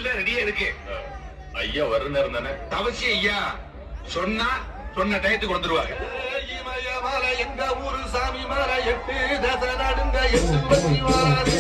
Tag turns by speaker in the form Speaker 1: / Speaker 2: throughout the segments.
Speaker 1: எல்லாம் ரெடியா இருக்கு.
Speaker 2: ஐயா வர நேரம் தானே?
Speaker 1: தவசி ஐயா சொன்னா சொன்ன டயத்துக்கு வந்துருவாங்க.
Speaker 3: எங்க ஊரு சாமி மாற 8 தசை நடுங்க 8 வச்சி வாராது.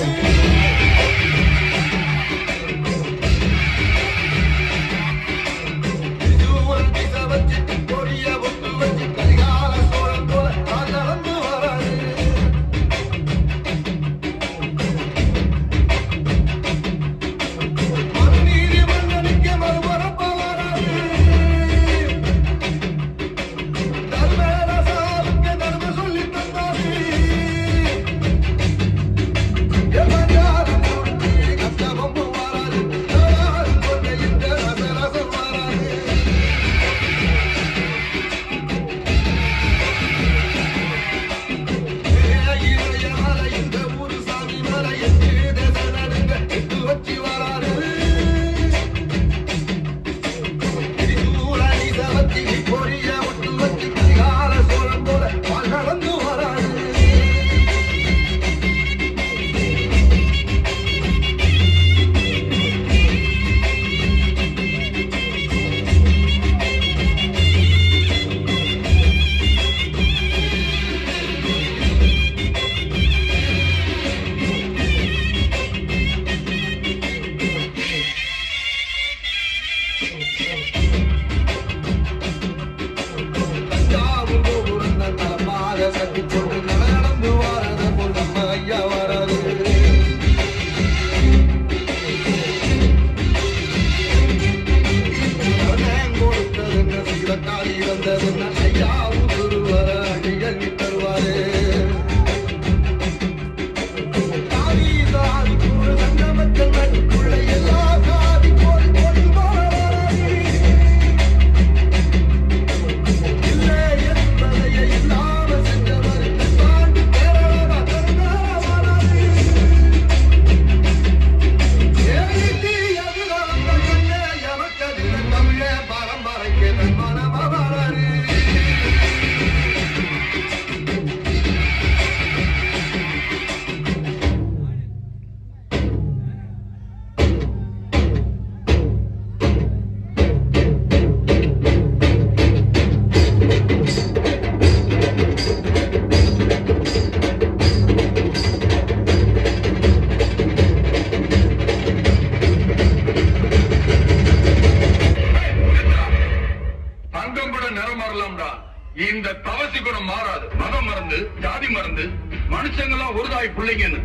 Speaker 1: இந்த தவசி குணம் மாறாது. மதம் மறந்து ஜாதி மறந்து மனுஷங்களாம் ஒருதாய் பிள்ளைங்கன்னு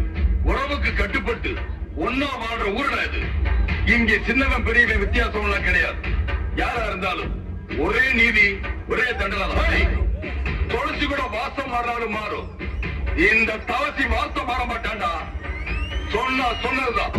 Speaker 1: உறவுக்கு கட்டுப்பட்டு ஒன்னா வாழ்ற ஊருடா இது. இங்க சின்னவன் பெரியவன் வித்தியாசம் எல்லாம் கிடையாது. யாரா இருந்தாலும் ஒரே நீதி ஒரே தண்டனை. துளசி கூட வாசம் மாறினாலும் மாறும். இந்த தவசி வாசம் மாற மாட்டான்டா. சொன்னா சொன்னதுதான்.